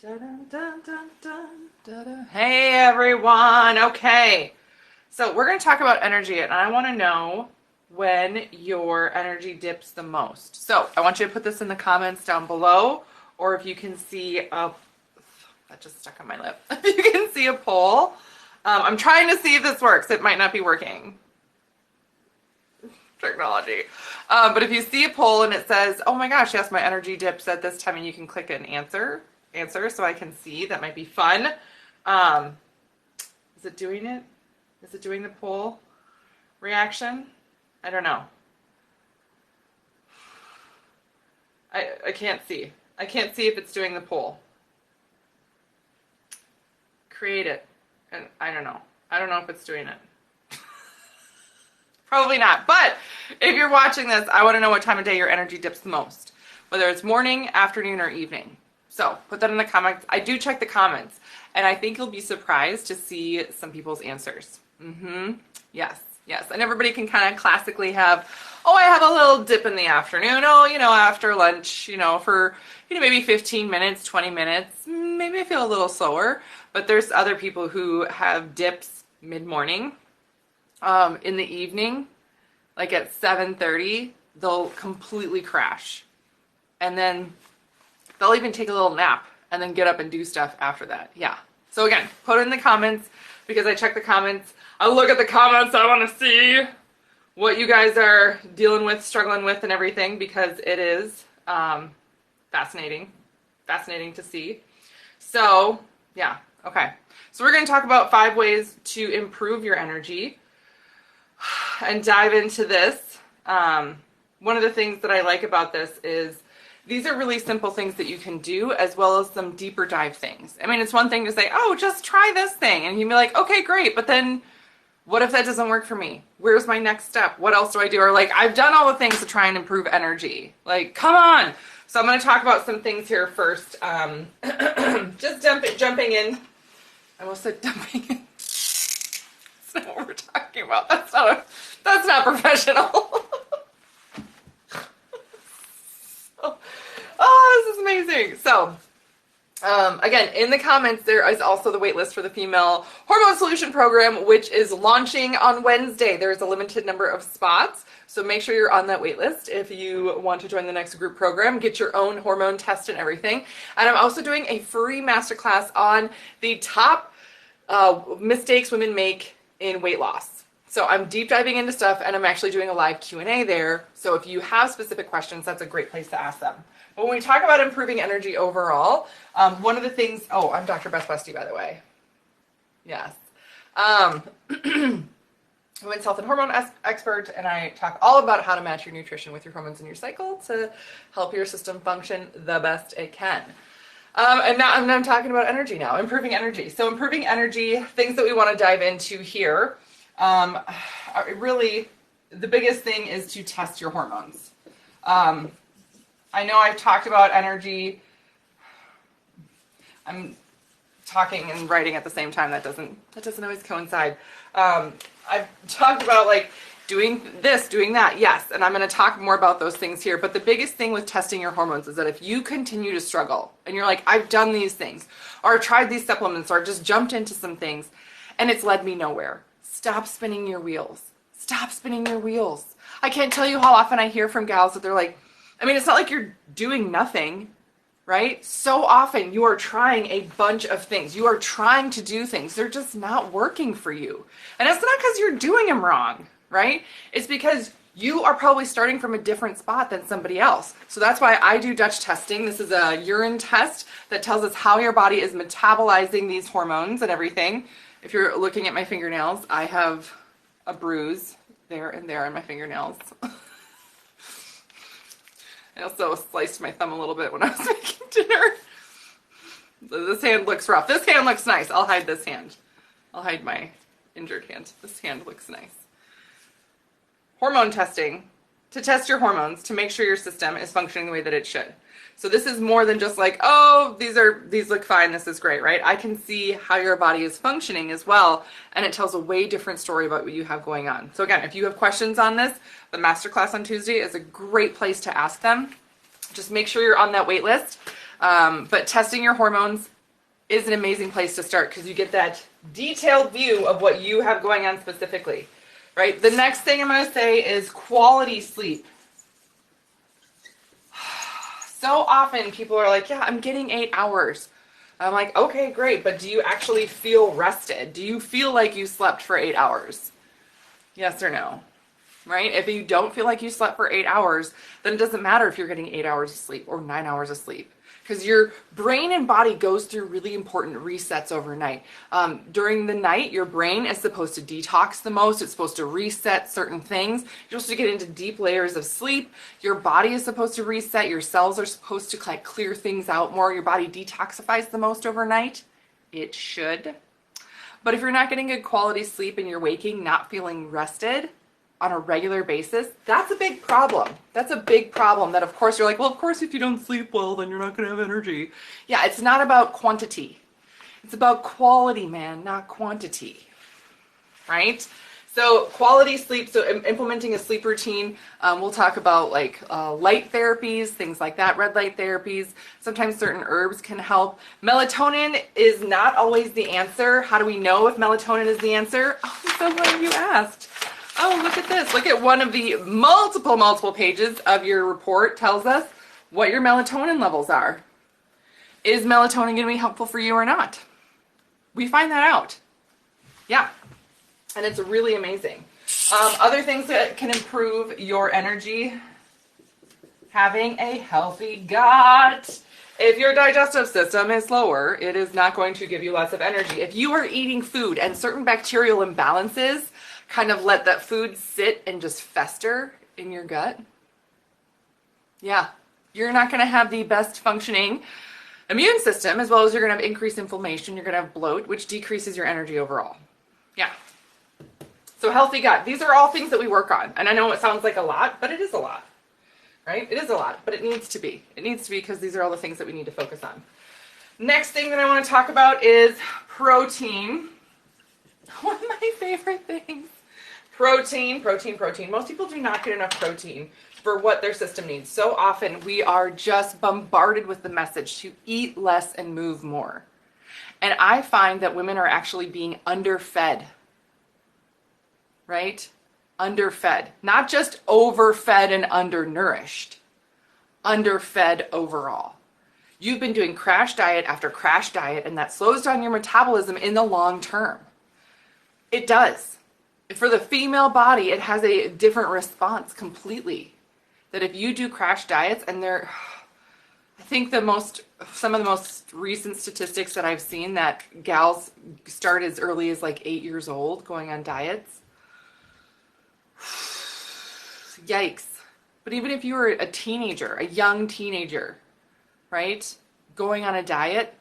Dun, dun, dun, dun, dun, dun. Hey everyone. Okay. So we're going to talk about energy, and I want to know when your energy dips the most. So I want you to put this in the comments down below, or if you can see a, that just stuck on my lip. If you can see a poll. I'm trying to see if this works. It might not be working. Technology. But if you see a poll and it says, oh my gosh, yes, my energy dips at this time, and you can click an answer so I can see. That might be fun. Is it doing it? Is it doing the poll reaction? I don't know. I can't see. I can't see if it's doing the poll. Create it. And I don't know. I don't know if it's doing it. Probably not. But if you're watching this, I want to know what time of day your energy dips the most. Whether it's morning, afternoon, or evening. So put that in the comments. I do check the comments. And I think you'll be surprised to see some people's answers. Yes, yes. And everybody can kind of classically have, oh, I have a little dip in the afternoon. Oh, after lunch, for, maybe 15 minutes, 20 minutes. Maybe I feel a little slower. But there's other people who have dips mid-morning. In the evening, like at 7:30, they'll completely crash. And then they'll even take a little nap and then get up and do stuff after that. Yeah. So again, put it in the comments because I check the comments. I look at the comments. I want to see what you guys are dealing with, struggling with, and everything, because it is fascinating to see. So yeah. Okay. So we're going to talk about 5 ways to improve your energy and dive into this. One of the things that I like about this is these are really simple things that you can do, as well as some deeper dive things. I mean, it's one thing to say, oh, just try this thing. And you'd be like, okay, great. But then what if that doesn't work for me? Where's my next step? What else do I do? Or like, I've done all the things to try and improve energy. Like, come on. So I'm going to talk about some things here first. Just jumping in. I almost said dumping in. That's not what we're talking about. That's not professional. Oh, this is amazing. So, again, in the comments, there is also the wait list for the Female Hormone Solution Program, which is launching on Wednesday. There's a limited number of spots, so make sure you're on that wait list if you want to join the next group program, get your own hormone test and everything. And I'm also doing a free masterclass on the top mistakes women make in weight loss. So I'm deep diving into stuff, and I'm actually doing a live Q&A there. So if you have specific questions, that's a great place to ask them. But when we talk about improving energy overall, one of the things, oh, I'm Dr. Beth Westy, by the way. Yes. Women's health and hormone expert, and I talk all about how to match your nutrition with your hormones in your cycle to help your system function the best it can. And now I'm talking about energy now, improving energy. So improving energy, things that we want to dive into here. Really, the biggest thing is to test your hormones. I know I've talked about energy. I'm talking and writing at the same time. That doesn't always coincide. I've talked about like doing this, doing that, yes, and I'm going to talk more about those things here. But the biggest thing with testing your hormones is that if you continue to struggle and you're like, I've done these things, or tried these supplements, or just jumped into some things, and it's led me nowhere. Stop spinning your wheels. Stop spinning your wheels. I can't tell you how often I hear from gals that they're like, I mean, it's not like you're doing nothing, right? So often you are trying a bunch of things. You are trying to do things. They're just not working for you. And it's not because you're doing them wrong, right? It's because you are probably starting from a different spot than somebody else. So that's why I do Dutch testing. This is a urine test that tells us how your body is metabolizing these hormones and everything. If you're looking at my fingernails, I have a bruise there and there on my fingernails. I also sliced my thumb a little bit when I was making dinner. This hand looks rough. This hand looks nice. I'll hide this hand. I'll hide my injured hand. This hand looks nice. Hormone testing, to test your hormones, to make sure your system is functioning the way that it should. So this is more than just like, oh, these look fine, this is great, right? I can see how your body is functioning as well, and it tells a way different story about what you have going on. So again, if you have questions on this, the masterclass on Tuesday is a great place to ask them. Just make sure you're on that wait list. But testing your hormones is an amazing place to start because you get that detailed view of what you have going on specifically, right? The next thing I'm going to say is quality sleep. So often people are like, yeah, I'm getting 8 hours. I'm like, okay, great, but do you actually feel rested? Do you feel like you slept for 8 hours? Yes or no? Right? If you don't feel like you slept for 8 hours, then it doesn't matter if you're getting 8 hours of sleep or 9 hours of sleep. Because your brain and body goes through really important resets overnight. During the night, your brain is supposed to detox the most. It's supposed to reset certain things. You're supposed to get into deep layers of sleep. Your body is supposed to reset. Your cells are supposed to clear things out more. Your body detoxifies the most overnight. It should. But if you're not getting good quality sleep and you're waking not feeling rested on a regular basis, that's a big problem. That's a big problem that, of course, you're like, well, of course, if you don't sleep well, then you're not going to have energy. Yeah, it's not about quantity. It's about quality, man, not quantity, right? So quality sleep, so implementing a sleep routine, we'll talk about like light therapies, things like that, red light therapies. Sometimes certain herbs can help. Melatonin is not always the answer. How do we know if melatonin is the answer? Oh, I'm so glad you asked. Oh, look at this. Look at one of the multiple pages of your report tells us what your melatonin levels are. Is melatonin going to be helpful for you or not? We find that out. Yeah. And it's really amazing. Other things that can improve your energy, having a healthy gut. If your digestive system is lower, it is not going to give you lots of energy. If you are eating food and certain bacterial imbalances kind of let that food sit and just fester in your gut, yeah, you're not going to have the best functioning immune system, as well as you're going to have increased inflammation. You're going to have bloat, which decreases your energy overall. Yeah. So healthy gut. These are all things that we work on. And I know it sounds like a lot, but it is a lot, right? It is a lot, but it needs to be. It needs to be because these are all the things that we need to focus on. Next thing that I want to talk about is protein. One of my favorite things. Protein. Most people do not get enough protein for what their system needs. So often we are just bombarded with the message to eat less and move more. And I find that women are actually being underfed, right? Underfed, not just overfed and undernourished, underfed overall. You've been doing crash diet after crash diet, and that slows down your metabolism in the long term. It does. For the female body, it has a different response completely. That if you do crash diets, and I think some of the most recent statistics that I've seen that gals start as early as like 8 years old going on diets. Yikes. But even if you were a teenager, a young teenager, right, going on a diet,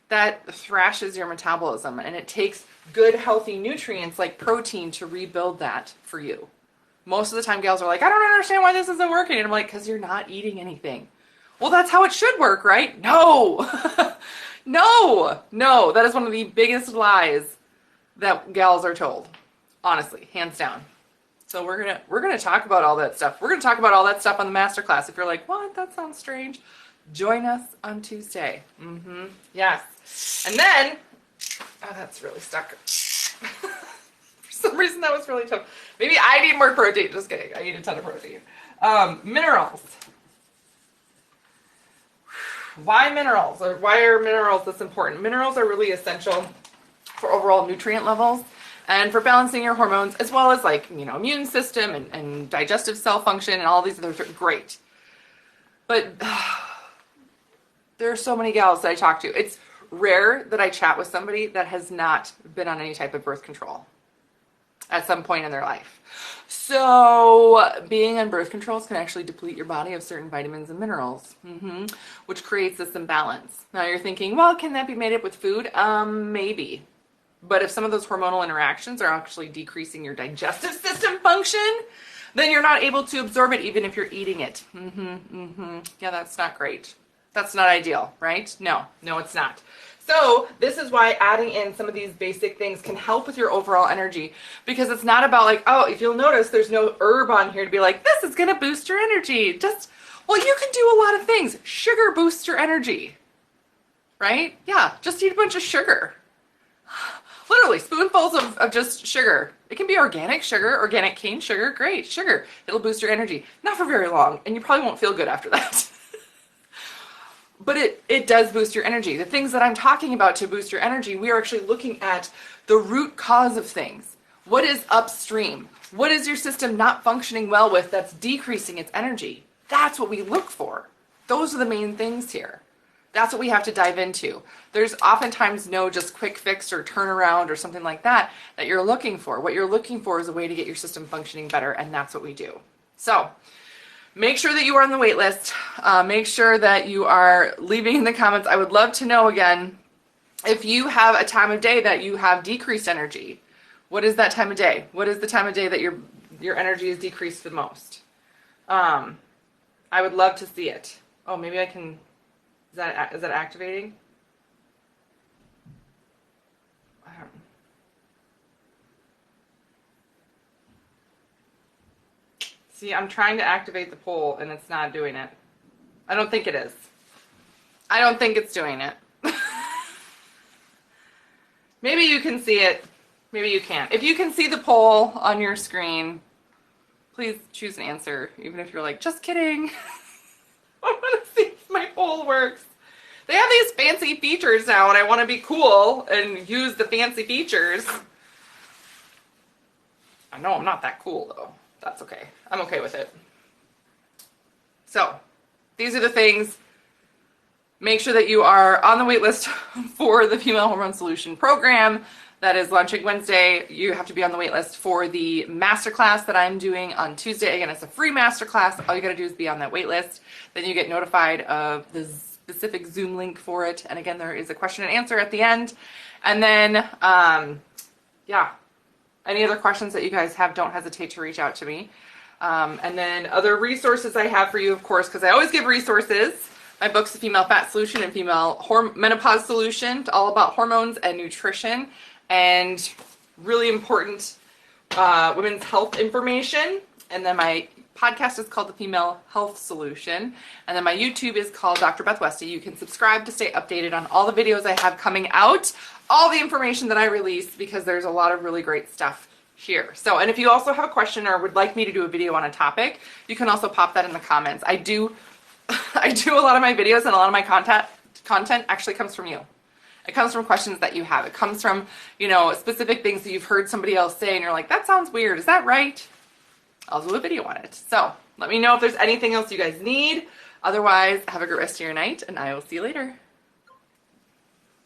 that thrashes your metabolism, and it takes good healthy nutrients like protein to rebuild that for you. Most of the time gals are like, I don't understand why this isn't working. And I'm like, because you're not eating anything. Well, that's how it should work, right? No. No, that is one of the biggest lies that gals are told. Honestly, hands down. So we're gonna talk about all that stuff. We're gonna talk about all that stuff on the masterclass. If you're like, what? That sounds strange. Join us on Tuesday. Yes. And then, oh, that's really stuck. For some reason, that was really tough. Maybe I need more protein. Just kidding. I eat a ton of protein. Minerals. Why minerals? Or why are minerals this important? Minerals are really essential for overall nutrient levels and for balancing your hormones, as well as like, immune system and digestive cell function and all these other things. Great. But there are so many gals that I talk to. It's rare that I chat with somebody that has not been on any type of birth control at some point in their life. So being on birth controls can actually deplete your body of certain vitamins and minerals, which creates this imbalance. Now you're thinking, well, can that be made up with food? Maybe. But if some of those hormonal interactions are actually decreasing your digestive system function, then you're not able to absorb it even if you're eating it. Yeah, that's not great. That's not ideal, right? No, it's not. So this is why adding in some of these basic things can help with your overall energy, because it's not about like, oh, if you'll notice, there's no herb on here to be like, this is going to boost your energy. Just Well, you can do a lot of things. Sugar boosts your energy, right? Yeah, just eat a bunch of sugar. Literally, spoonfuls of just sugar. It can be organic sugar, organic cane sugar, great, sugar. It'll boost your energy. Not for very long, and you probably won't feel good after that. But it does boost your energy. The things that I'm talking about to boost your energy, we are actually looking at the root cause of things. What is upstream? What is your system not functioning well with that's decreasing its energy? That's what we look for. Those are the main things here. That's what we have to dive into. There's oftentimes no just quick fix or turnaround or something like that that you're looking for. What you're looking for is a way to get your system functioning better, and that's what we do. So make sure that you are on the wait list. Make sure that you are leaving in the comments. I would love to know, again, if you have a time of day that you have decreased energy. What is that time of day? What is the time of day that your energy is decreased the most? I would love to see it. Oh, maybe I can... Is that activating? I don't know. See, I'm trying to activate the poll and it's not doing it. I don't think it is. I don't think it's doing it. Maybe you can see it. Maybe you can't. If you can see the poll on your screen, please choose an answer, even if you're like, just kidding. I want to see if my poll works. They have these fancy features now, and I want to be cool and use the fancy features. I know I'm not that cool, though. That's okay. I'm okay with it. So, these are the things. Make sure that you are on the wait list for the Female Hormone Solution program that is launching Wednesday. You have to be on the wait list for the masterclass that I'm doing on Tuesday. Again, it's a free masterclass. All you got to do is be on that wait list. Then you get notified of the specific Zoom link for it. And again, there is a question and answer at the end. And then, yeah, any other questions that you guys have, don't hesitate to reach out to me. And then other resources I have for you, of course, because I always give resources. My book's The Female Fat Solution and Female Menopause Solution, all about hormones and nutrition and really important women's health information. And then my podcast is called The Female Health Solution. And then my YouTube is called Dr. Beth Westy. You can subscribe to stay updated on all the videos I have coming out, all the information that I release, because there's a lot of really great stuff here. So, and if you also have a question or would like me to do a video on a topic, you can also pop that in the comments. I do a lot of my videos, and a lot of my content actually comes from you. It comes from questions that you have. It comes from, specific things that you've heard somebody else say and you're like, that sounds weird. Is that right? I'll do a video on it. So let me know if there's anything else you guys need. Otherwise, have a great rest of your night, and I will see you later.